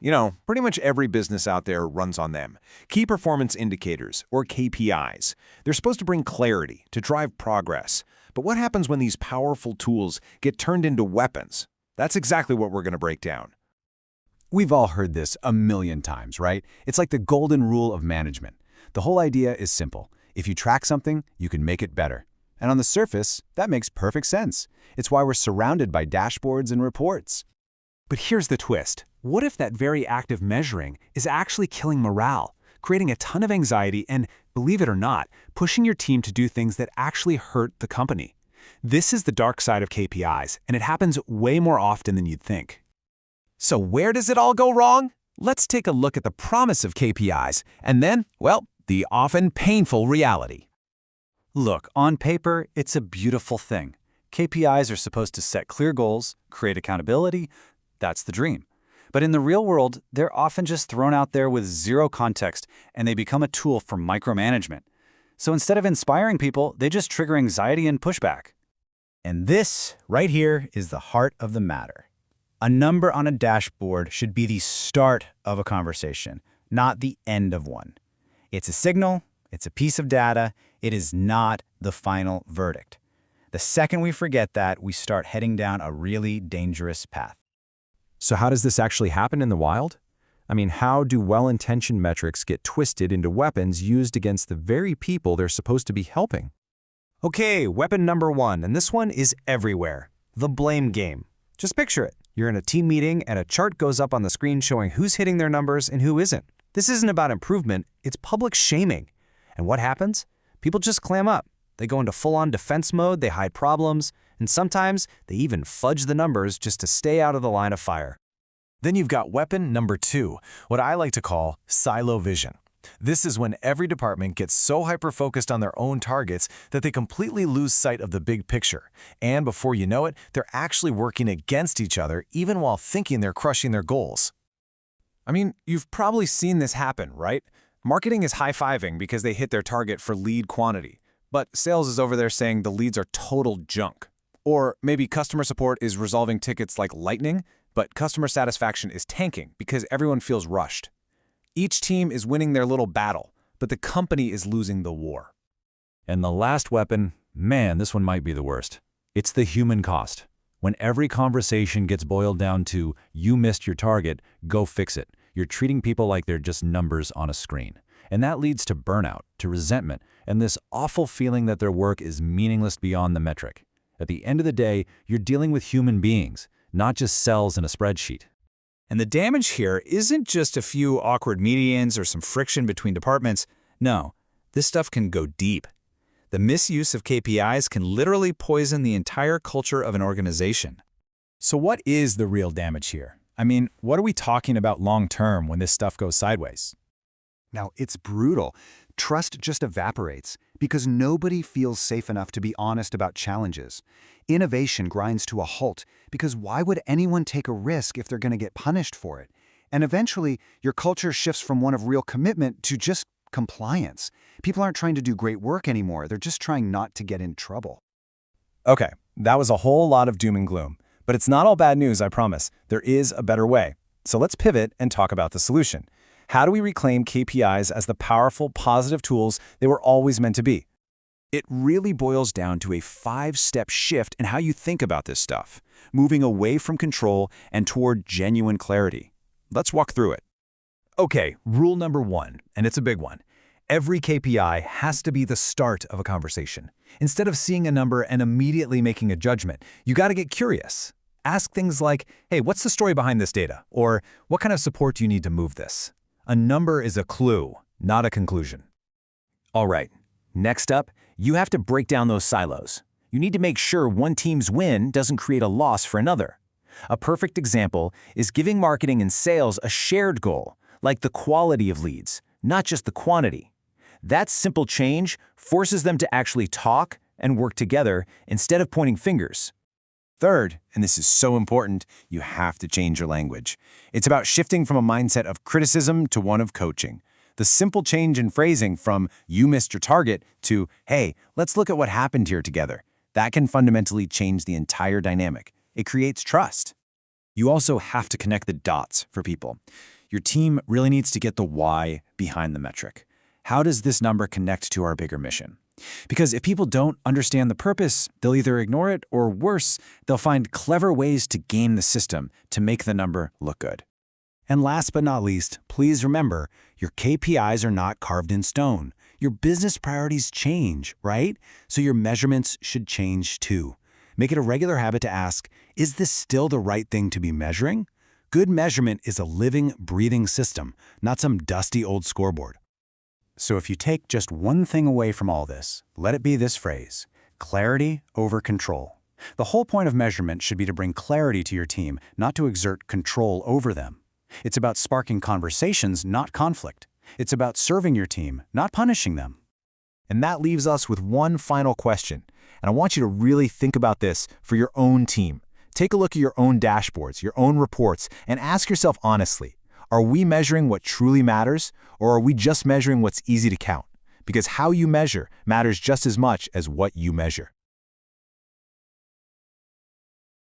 Pretty much every business out there runs on them. Key performance indicators, or KPIs. They're supposed to bring clarity, to drive progress. But what happens when these powerful tools get turned into weapons? That's exactly what we're going to break down. We've all heard this a million times, right? It's like the golden rule of management. The whole idea is simple. If you track something, you can make it better. And on the surface, that makes perfect sense. It's why we're surrounded by dashboards and reports. But here's the twist. What if that very act of measuring is actually killing morale, creating a ton of anxiety and, believe it or not, pushing your team to do things that actually hurt the company? This is the dark side of KPIs, and it happens way more often than you'd think. So where does it all go wrong? Let's take a look at the promise of KPIs, and then, well, the often painful reality. Look, on paper, it's a beautiful thing. KPIs are supposed to set clear goals, create accountability. That's the dream. But in the real world, they're often just thrown out there with zero context, and they become a tool for micromanagement. So instead of inspiring people, they just trigger anxiety and pushback. And this, right here, is the heart of the matter. A number on a dashboard should be the start of a conversation, not the end of one. It's a signal, it's a piece of data, it is not the final verdict. The second we forget that, we start heading down a really dangerous path. So how does this actually happen in the wild? How do well-intentioned metrics get twisted into weapons used against the very people they're supposed to be helping? Okay, weapon number one, and this one is everywhere. The blame game. Just picture it. You're in a team meeting and a chart goes up on the screen showing who's hitting their numbers and who isn't. This isn't about improvement, it's public shaming. And what happens? People just clam up. They go into full-on defense mode, they hide problems, and sometimes they even fudge the numbers just to stay out of the line of fire. Then you've got weapon number two, what I like to call silo vision. This is when every department gets so hyper-focused on their own targets that they completely lose sight of the big picture. And before you know it, they're actually working against each other even while thinking they're crushing their goals. You've probably seen this happen, right? Marketing is high-fiving because they hit their target for lead quantity, but sales is over there saying the leads are total junk. Or maybe customer support is resolving tickets like lightning, but customer satisfaction is tanking because everyone feels rushed. Each team is winning their little battle, but the company is losing the war. And the last weapon, man, this one might be the worst. It's the human cost. When every conversation gets boiled down to, you missed your target, go fix it. You're treating people like they're just numbers on a screen. And that leads to burnout, to resentment, and this awful feeling that their work is meaningless beyond the metric. At the end of the day, you're dealing with human beings, not just cells in a spreadsheet. And the damage here isn't just a few awkward meetings or some friction between departments. No, this stuff can go deep. The misuse of KPIs can literally poison the entire culture of an organization. So what is the real damage here? What are we talking about long-term when this stuff goes sideways? Now, it's brutal. Trust just evaporates because nobody feels safe enough to be honest about challenges. Innovation grinds to a halt because why would anyone take a risk if they're going to get punished for it? And eventually, your culture shifts from one of real commitment to just compliance. People aren't trying to do great work anymore. They're just trying not to get in trouble. Okay, that was a whole lot of doom and gloom. But it's not all bad news, I promise. There is a better way. So let's pivot and talk about the solution. How do we reclaim KPIs as the powerful, positive tools they were always meant to be? It really boils down to a 5-step shift in how you think about this stuff, moving away from control and toward genuine clarity. Let's walk through it. Okay, rule number one, and it's a big one. Every KPI has to be the start of a conversation. Instead of seeing a number and immediately making a judgment, you got to get curious. Ask things like, hey, what's the story behind this data? Or what kind of support do you need to move this? A number is a clue, not a conclusion. All right, next up, you have to break down those silos. You need to make sure one team's win doesn't create a loss for another. A perfect example is giving marketing and sales a shared goal, like the quality of leads, not just the quantity. That simple change forces them to actually talk and work together instead of pointing fingers. Third, and this is so important, you have to change your language. It's about shifting from a mindset of criticism to one of coaching. The simple change in phrasing from "you missed your target" to "hey, let's look at what happened here together." That can fundamentally change the entire dynamic. It creates trust. You also have to connect the dots for people. Your team really needs to get the why behind the metric. How does this number connect to our bigger mission? Because if people don't understand the purpose, they'll either ignore it or worse, they'll find clever ways to game the system to make the number look good. And last but not least, please remember, your KPIs are not carved in stone. Your business priorities change, right? So your measurements should change too. Make it a regular habit to ask, is this still the right thing to be measuring? Good measurement is a living, breathing system, not some dusty old scoreboard. So if you take just one thing away from all this, let it be this phrase: clarity over control. The whole point of measurement should be to bring clarity to your team, not to exert control over them. It's about sparking conversations, not conflict. It's about serving your team, not punishing them. And that leaves us with one final question. And I want you to really think about this for your own team. Take a look at your own dashboards, your own reports, and ask yourself honestly, are we measuring what truly matters, or are we just measuring what's easy to count? Because how you measure matters just as much as what you measure.